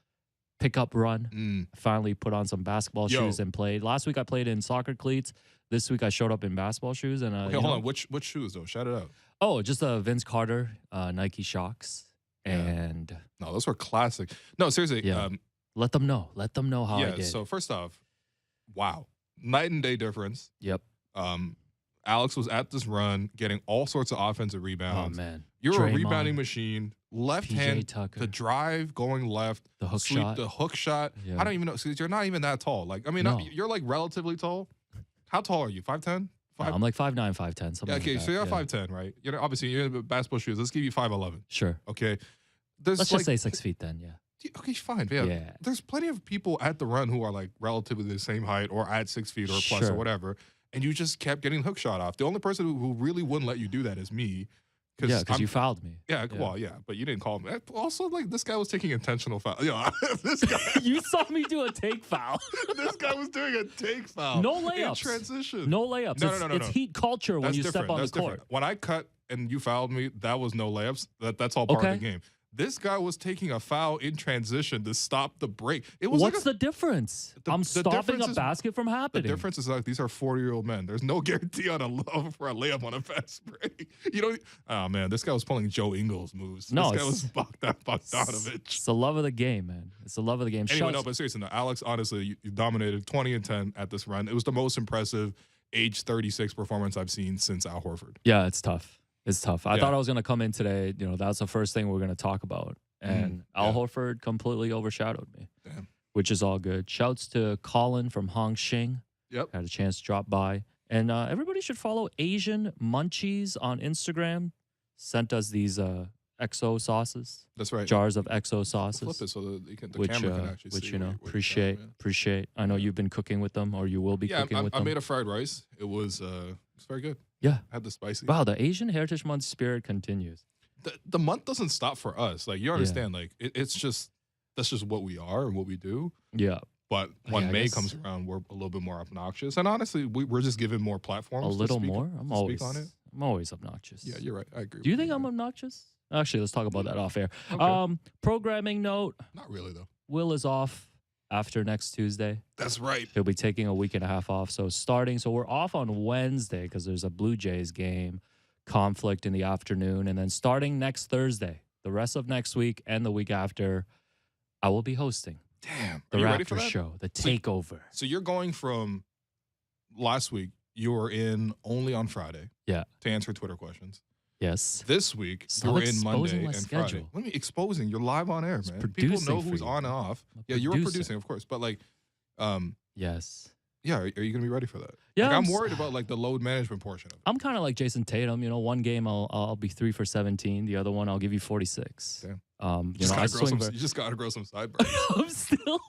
pickup run. Finally put on some basketball shoes and played. Last week I played in soccer cleats. This week I showed up in basketball shoes. And Okay, hold on. Which shoes though? Shout it out. Oh, just Vince Carter Nike Shocks. Yeah. And No, those were classic. No, seriously. Yeah. Let them know. Let them know how I Yeah. did. So first off, wow, night and day difference. Yep. Alex was at this run, getting all sorts of offensive Oh rebounds. man. You're a Draymond, rebounding machine. Left PJ hand, Tucker. the drive going left, The hook sweep, shot. the hook shot. Yeah. I don't even know. See, you're not even that tall. No. You're like relatively tall. How tall are you? 5'10"? I'm like 5'9", 5'10", something Yeah, okay, like that. so you're Yeah. 5'10", right? Obviously you're in basketball shoes. Let's give you 5'11". Sure. Okay. There's Let's just say 6 feet then, yeah. Okay, fine. Yeah. Yeah. There's plenty of people at the run who are like relatively the same height or at 6 feet or plus or Sure. whatever. And you just kept getting hook shot off. The only person who really wouldn't let you do that is me. Yeah, because you fouled me. Yeah, well, yeah, but you didn't call me. Also, like, this guy was taking intentional foul. Yeah, this guy. You saw me do a take foul. This guy was doing a take foul. No in layups. transition. No layups. No, It's heat culture when That's you different. step on That's the court. different. When I cut and you fouled me, that was no layups. That's all part of Okay. the game. This guy was taking a foul in transition to stop the break. It was What's the difference? I'm the stopping difference a is- basket from The happening. difference is like these are 40-year-old men. There's no guarantee on for a layup on a fast break. You don't. Oh man, this guy was pulling Joe Ingles moves. No, this guy was it's Bogdanovich. It's the love of the game, man. It's the love of the game. Anyway, Shouts- no, but seriously, no, Alex, honestly, you dominated 20-10 at this run. It was the most impressive age 36 performance I've seen since Al Horford. Yeah, it's tough. It's tough. I Yeah. thought I was going to come in today. That's the first thing we're going to talk about. And Al yeah. Horford completely overshadowed me, Damn. which is all good. Shouts to Colin from Hong Shing. Yep. Had a chance to drop by. And everybody should follow Asian Munchies on Instagram. Sent us these XO sauces, That's right. jars of XO sauces. Flip it so that the Which, camera can actually which see. you know, what you're appreciate, showing, man. appreciate. I know you've been cooking with them, or you will be Yeah, cooking with I them. made a fried rice. It was it's very good. Yeah. Had the spicy. Wow, the Asian Heritage Month spirit continues. The month doesn't stop for us. Like, you understand, like it's just that's just what we are and what we do. Yeah, But when Yeah, I May guess- comes around, we're a little bit more obnoxious. And honestly, we're just given more platforms. a to little speak- more. to speak on it. I'm always obnoxious. Yeah, you're right. I agree. Do you with think I'm obnoxious? Actually, let's talk about that off air. Okay. Programming note: Not really though. Will is off after next Tuesday. That's right. He'll be taking a week and a half off. So we're off on Wednesday because there's a Blue Jays game conflict in the afternoon, and then starting next Thursday, the rest of next week and the week after, I will be hosting Damn. the Are you ready for Raptors that? Show, the takeover. So you're going from last week. You were in only on Friday. Yeah. To answer Twitter questions. Yes. This week Stop you're in Monday exposing my and schedule. Friday. Let me exposing. You're live on air, man. People producing know for who's you, on and man. off. I'm a Yeah, you were producer. producing, of course, but like, Yes. yeah. Are you gonna be ready for that? Yeah, Like, I'm I'm s- worried about like the load management portion of it. I'm kind of like Jason Tatum. One game I'll be 3 for 17. The other one I'll give you 46. Damn. I You swing just gotta grow some sideburns. I'm still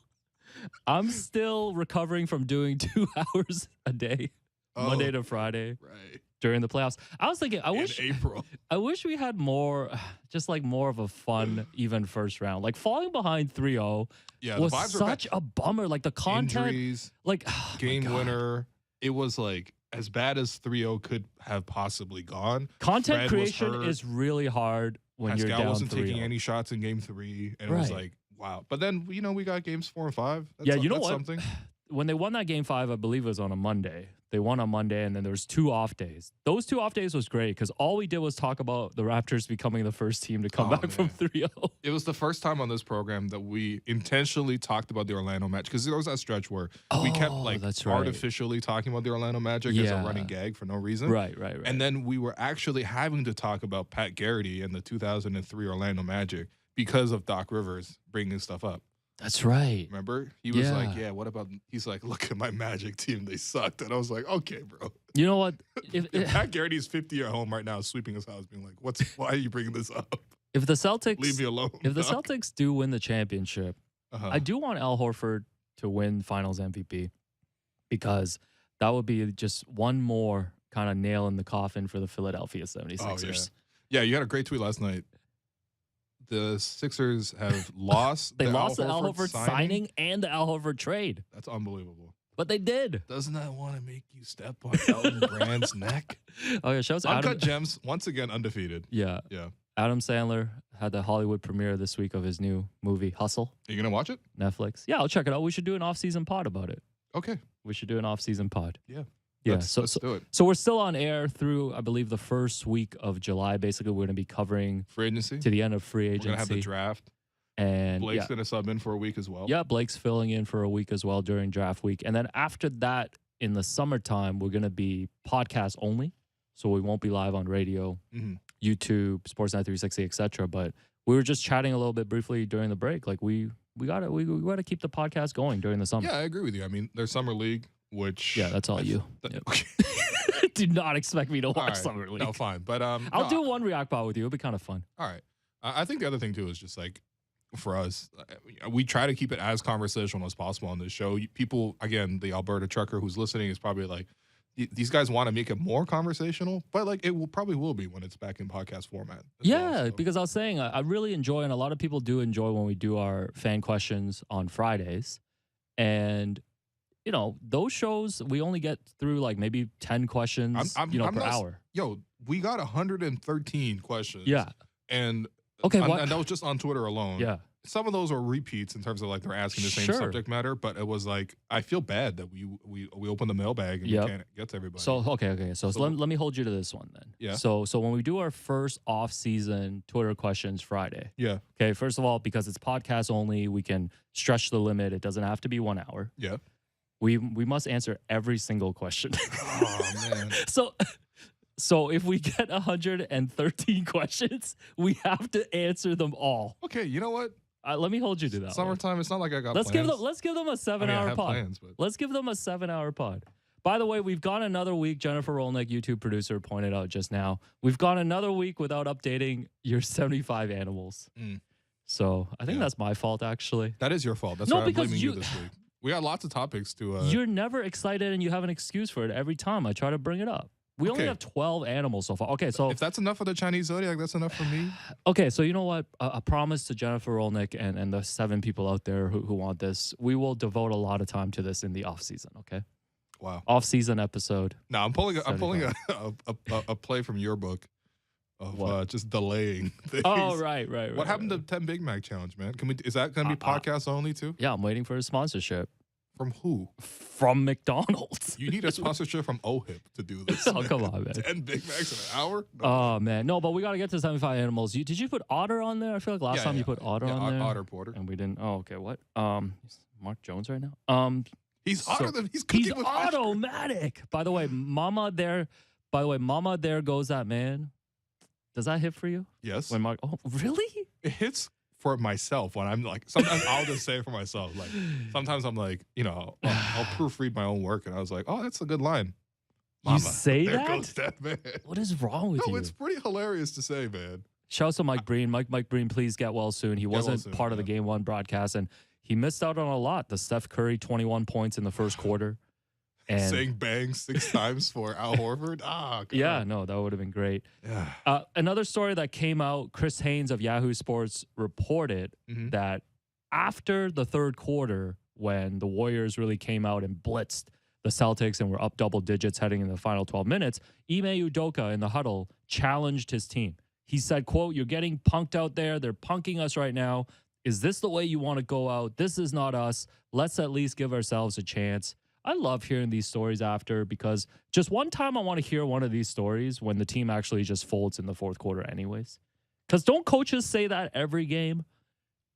I'm still recovering from doing 2 hours a day, Monday to Friday Right. during the playoffs. I was thinking, In April. I wish we had more, just like more of a fun, even first round. Like falling behind 3-0 Yeah, was the vibes such a bummer. Like the content, Injuries, like oh my game God. winner. It was like as bad as 3-0 could have possibly gone. Content Fred was creation hurt. is really hard when Pascal you're down wasn't 3-0. taking any shots in game 3, and it was Right. like, wow. But then, we got games 4 and 5. That's, Yeah, you know that's what? something. When they won that game 5, I believe it was on a Monday. They won on Monday, and then there was 2 off days. Those 2 off days was great because all we did was talk about the Raptors becoming the first team to come back from 3-0. It was the first time on this program that we intentionally talked about the Orlando Magic, because there was that stretch where we kept like that's right. artificially talking about the Orlando Magic as a Yeah. running gag for no reason. Right. And then we were actually having to talk about Pat Garrity and the 2003 Orlando Magic because of Doc Rivers bringing stuff up. That's right. Remember? He was like, Yeah. yeah, what about, he's like, look at my Magic team. They sucked. And I was like, okay, bro. You know what? If Pat Garrity's 50 at home right now, sweeping his house, being like, why are you bringing this up? if the Celtics Leave me alone. if the Doc. Celtics do win the championship, Uh-huh. I do want Al Horford to win Finals MVP because that would be just one more kind of nail in the coffin for the Philadelphia 76ers. Yeah, you had a great tweet last night. The Sixers have lost. They the lost the Al Horford signing and the Al Horford trade, That's unbelievable. but they did. Doesn't that want to make you step on Elton Brand's neck? Oh yeah, shows Uncut Adam. Gems, once again, undefeated. Yeah, Yeah. Adam Sandler had the Hollywood premiere this week of his new movie Hustle, Are you going to watch it? Netflix. Yeah, I'll check it out. We should do an off-season pod about it. Okay. We should do an off-season pod. Yeah. Yeah, Let's do it. So we're still on air through, I believe, the first week of July. Basically, we're going to be covering Free agency. to the end of free We're agency. going to have the draft. And Blake's yeah, going to sub in for a week as well. yeah, Blake's filling in for a week as well during draft week. And then after that, in the summertime, we're going to be podcast only. So we won't be live on radio, Mhm. YouTube, Sportsnet 360, etc. But we were just chatting a little bit briefly during the break. Like we gotta keep the podcast going during the summer. Yeah, I agree with you. I mean, there's Summer League, which. Yeah, that's all you. That- Yep. Okay. Do not expect me to watch All right. Summer League. No, fine. But I'll no, do one react pod with you. It'll be kind of fun. All right. I think the other thing too is just like for us, we try to keep it as conversational as possible on this show. People, again, the Alberta trucker who's listening is probably like, these guys want to make it more conversational, but like it probably will be when it's back in podcast format. as Yeah, well, so. because I was saying I really enjoy, and a lot of people do enjoy when we do our fan questions on Fridays. And, you know, those shows, we only get through like maybe 10 questions, I'm per not- hour. Yo, we got 113 questions. Yeah. And Okay, and, what? and that was just on Twitter alone. Yeah. Some of those are repeats in terms of like they're asking the same Sure. subject matter, but it was like I feel bad that we open the mailbag and Yep. we can't get to everybody. So, okay. So, So- let me hold you to this one then. Yeah. So when we do our first off-season Twitter questions Friday, yeah, okay, first of all, because it's podcast only, we can stretch the limit. It doesn't have to be 1 hour. yeah. We must answer every single question. Oh man. So if we get 113 questions, we have to answer them all. Okay, you know what? Let me hold you to that. one. Summertime. It's not like I got. Let's plans. give them a I 7-hour have pod. plans, but Let's give them a 7-hour pod. By the way, we've gone another week. Jennifer Rolnick, YouTube producer, pointed out just now. We've gone another week without updating your 75 animals. Mm. So I think Yeah. that's my fault, actually. that is your fault. That's No, why I'm because blaming you you- this week. We got lots of topics to. You're never excited, and you have an excuse for it every time I try to bring it up. We only Okay. have 12 animals so far. Okay, so if that's enough for the Chinese zodiac, that's enough for me. okay, so you know what? A promise to Jennifer Rolnick and the 7 people out there who want this. We will devote a lot of time to this in the off season. Okay, Wow. off season episode. No, I'm pulling a 75. play from your book of What? just delaying things. Oh right. What happened to 10 Big Mac challenge, man? Is that going to be podcast only too? Yeah, I'm waiting for a sponsorship From who? from McDonald's. You need a sponsorship from OHIP to do this. Oh, come on, man. 10 Big Macs in an hour? No. Oh man, no, but we gotta get to 75 animals. Did you put Otter on there? I feel like last Yeah, time you yeah. put Otter Yeah, on there, Otter Porter. and we didn't. Oh, okay. What? Is Mark Jones right now. He's So- Otter. He's cooking He's with automatic. By the way, Mama, there goes that man. Does that hit for you? Yes. When Mark, oh, really? It hits for myself when I'm like, sometimes I'll just say it for myself. Like, sometimes I'm like, I'll proofread my own work and I was like, oh, that's a good line. You say there that? goes that man. What is wrong with No, you? it's pretty hilarious to say, man. Shout out to Mike Breen. Mike Breen, please get well soon. He well wasn't soon, part of the yeah. Game 1 broadcast, and he missed out on a lot. The Steph Curry 21 points in the first quarter. And saying bang 6 times for Al Horford. Yeah, no, that would have been great. Yeah. Another story that came out, Chris Haynes of Yahoo Sports reported that after the third quarter, when the Warriors really came out and blitzed the Celtics and were up double digits heading in the final 12 minutes, Ime Udoka in the huddle challenged his team. He said, quote, "You're getting punked out there. They're punking us right now. Is this the way you want to go out? This is not us. Let's at least give ourselves a chance." I love hearing these stories after, because just one time I want to hear one of these stories when the team actually just folds in the fourth quarter anyways. Because don't coaches say that every game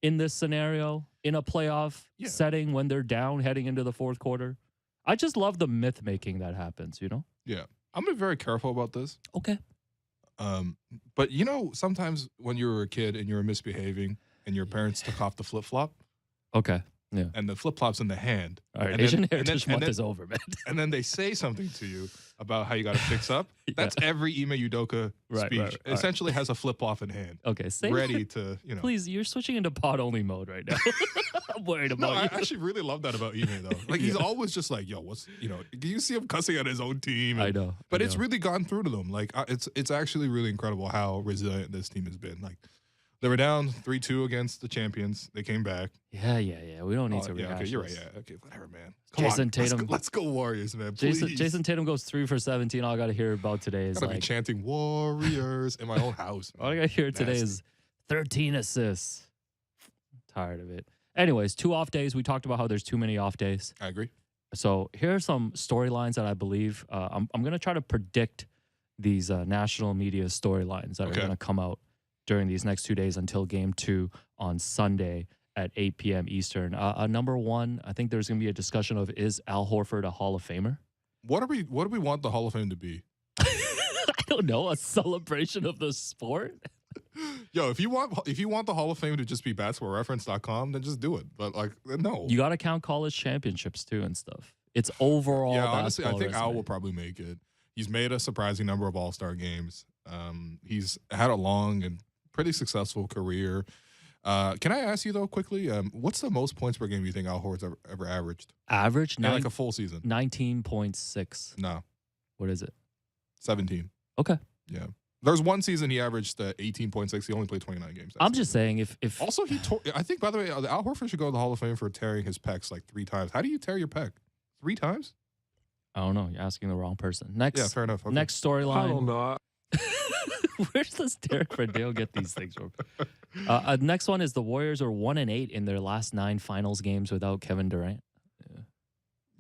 in this scenario, in a playoff setting when they're down heading into the fourth quarter? I just love the myth making that happens, you know? Yeah. I'm being very careful about this. Okay. But you know, sometimes when you were a kid and you were misbehaving and your parents took off the flip-flop. Okay. Yeah. And the flip-flop's in the hand. All right, and Asian then, Heritage Month is over, man. And then they say something to you about how you got to fix up. That's every Ime Udoka speech. Right. Essentially has a flip-flop in hand. Okay, say ready to, you know. Please, you're switching into pod-only mode right now. I'm worried about No, you. I actually really love that about Ime, though. Like, he's always just like, yo, what's, you know, you see him cussing at his own team. I know. But it's really gone through to them. Like, it's actually really incredible how resilient this team has been. Like, they were down 3-2 against the champions. They came back. Yeah. We don't need to rehash okay, you're right. this. Yeah, okay, whatever, man. Jason Tatum. Let's go Warriors, man. Please. Jason Tatum goes 3 for 17. All I got to hear about today is Gotta be chanting Warriors in my own house. All I got to hear today is 13 assists. Tired of it. Anyways, 2 off days. We talked about how there's too many off days. I agree. So here are some storylines that I believe. I'm going to try to predict these national media storylines that are going to come out during these next 2 days until game 2 on Sunday at 8 p.m. Eastern. Number 1, I think there's going to be a discussion of, is Al Horford a Hall of Famer? What do we want the Hall of Fame to be? I don't know, a celebration of the sport? Yo, if you want the Hall of Fame to just be basketballreference.com, then just do it. But like, no. You got to count college championships too and stuff. It's overall. Yeah, honestly, I think resume. Al will probably make it. He's made a surprising number of All-Star games. He's had a long and pretty successful career. Can I ask you though quickly, what's the most points per game you think Al Horford's ever averaged? Average? Like a full season? 19.6. No. What is it? 17. Okay. Yeah. There's one season he averaged 18.6. He only played 29 games. I'm just saying if also he tore. I think, by the way, Al Horford should go to the Hall of Fame for tearing his pecs like 3 times. How do you tear your pec? 3 times? I don't know. You're asking the wrong person. Next. Yeah, fair enough. Okay. Next storyline. I don't know. Where does Derek Verdale get these things from? Next one is the Warriors are 1-8 in their last 9 finals games without Kevin Durant. Yeah.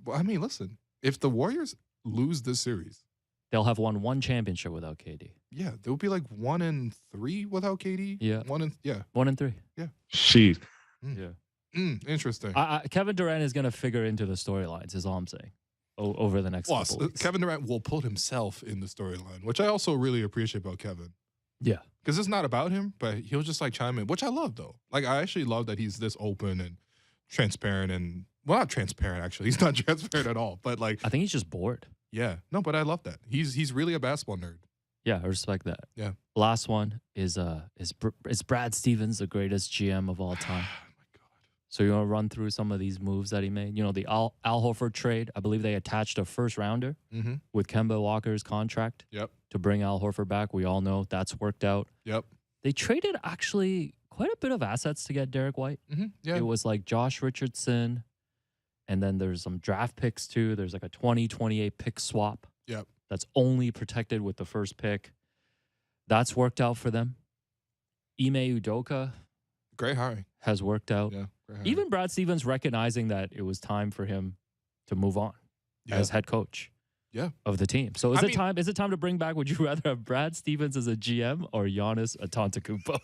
Well, I mean, listen, if the Warriors lose this series, they'll have won 1 championship without KD. Yeah, there would be like 1-3 without KD. Yeah, 1-3. Yeah. Sheet. Yeah. Interesting. Kevin Durant is going to figure into the storylines. Is all I'm saying. Over the next couple weeks. Kevin Durant will put himself in the storyline, which I also really appreciate about Kevin. Yeah. Because it's not about him, but he'll just like chime in, which I love though. Like, I actually love that he's this open and transparent and, well, not transparent actually. He's not transparent at all, but like. I think he's just bored. Yeah. No, but I love that. He's really a basketball nerd. Yeah, I respect that. Yeah. Last one is Brad Stevens the greatest GM of all time? So you want to run through some of these moves that he made? You know, the Al Horford trade. I believe they attached a first rounder with Kemba Walker's contract to bring Al Horford back. We all know that's worked out. Yep. They traded actually quite a bit of assets to get Derek White. Yeah. It was like Josh Richardson, and then there's some draft picks too. There's like a 2028 pick swap. Yep. That's only protected with the first pick. That's worked out for them. Ime Udoka. Great hiring. Has worked out. Yeah. Even Brad Stevens recognizing that it was time for him to move on as head coach of the team. So is it time to bring back, would you rather have Brad Stevens as a GM or Giannis Antetokounmpo?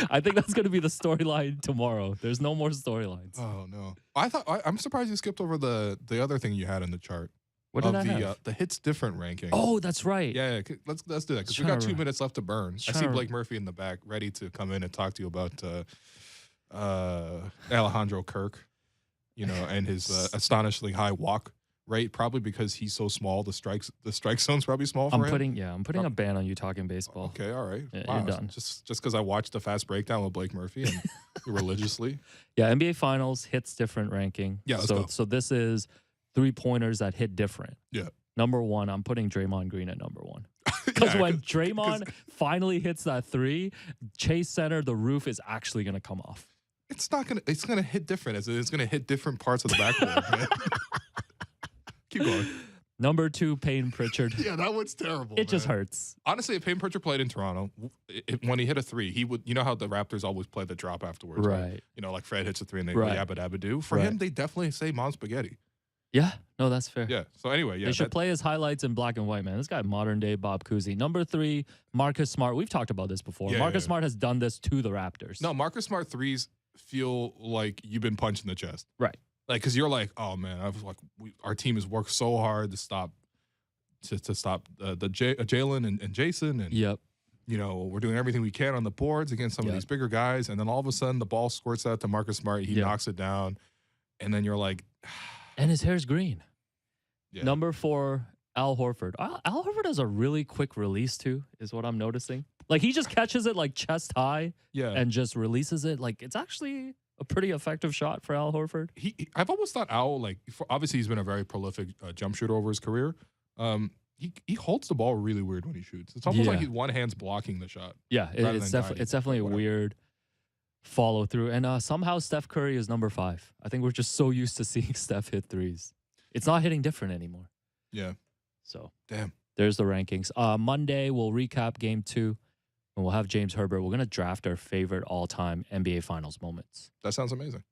I think that's going to be the storyline tomorrow. There's no more storylines. Oh, no. I'm surprised you skipped over the other thing you had in the chart. What did I have? The hits different ranking. Oh, that's right. Yeah, let's do that because we got 2 minutes left to burn. I see Blake Murphy in the back ready to come in and talk to you about Alejandro Kirk, and his astonishingly high walk right? Probably because he's so small. The strike zone's probably small for I'm him. I'm putting a ban on you talking baseball. Okay, all right. Yeah, Wow. you're done. Just because I watched the Fast Breakdown with Blake Murphy and religiously. Yeah, NBA Finals hits different ranking. Yeah, let's so go. so this is 3-pointers that hit different. Yeah. Number one, I'm putting Draymond Green at number one. Because Yeah, when Draymond finally hits that 3, Chase Center, the roof is actually gonna come off. it's gonna hit different. It's gonna hit different parts of the backboard. Man. Keep going. Number 2, Payne Pritchard. Yeah, that one's terrible. It just man. hurts. Honestly, if Payne Pritchard played in Toronto, when he hit a 3, he would. You know how the Raptors always play the drop afterwards, Right. You know, like Fred hits a 3 and they Right. go yabba dabba do. For Right. him, they definitely say Mom Spaghetti. Yeah, no, that's fair. Yeah. So anyway, yeah, They should play his highlights in black and white, man. This guy, modern day Bob Cousy. Number 3, Marcus Smart. We've talked about this before. Yeah, Marcus yeah. Smart has done this to the Raptors. No, Marcus Smart threes feel like you've been punched in the chest. Right. Like, because you're like, oh man, I was like, our team has worked so hard to stop Jalen and Jason, and Yep. you know, we're doing everything we can on the boards against some of Yep. these bigger guys, and then all of a sudden the ball squirts out to Marcus Smart, he Yep. knocks it down, and then you're like, And his hair's green. yeah. Number 4, Al Horford. Al Horford has a really quick release too, is what I'm noticing. Like he just catches it like chest high yeah. and just releases it. Like it's actually a pretty effective shot for Al Horford. I've always thought Al, like, obviously he's been a very prolific jump shooter over his career. He holds the ball really weird when he shoots. It's almost like one hand's blocking the shot. Yeah, Rather it's than definitely guiding, it's definitely a whatever. weird follow through. And somehow Steph Curry is number 5. I think we're just so used to seeing Steph hit threes. It's not hitting different anymore. Yeah. So Damn. there's the rankings. Monday we'll recap game 2, and we'll have James Herbert. We're gonna draft our favorite all-time NBA Finals moments. That sounds amazing.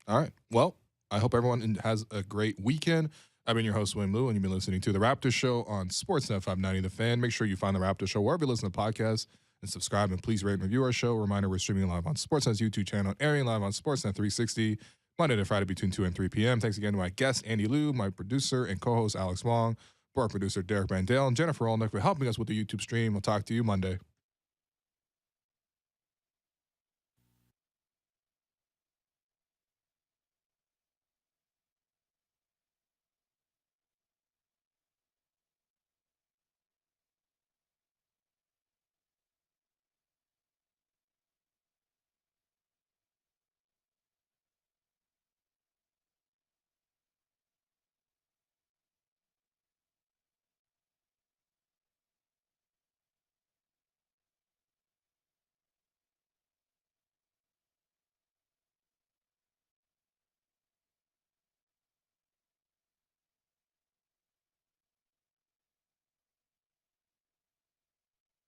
All right. Well, I hope everyone has a great weekend. I've been your host, William Liu, and you've been listening to The Raptors Show on Sportsnet 590 The Fan. Make sure you find The Raptors Show wherever you listen to podcasts and subscribe, and please rate and review our show. Reminder, we're streaming live on Sportsnet's YouTube channel, airing live on Sportsnet 360, Monday to Friday between 2 and 3 p.m. Thanks again to my guest, Andy Liu, my producer and co-host, Alex Wong, board producer, Derek Bandale, and Jennifer Olnick for helping us with the YouTube stream. We'll talk to you Monday.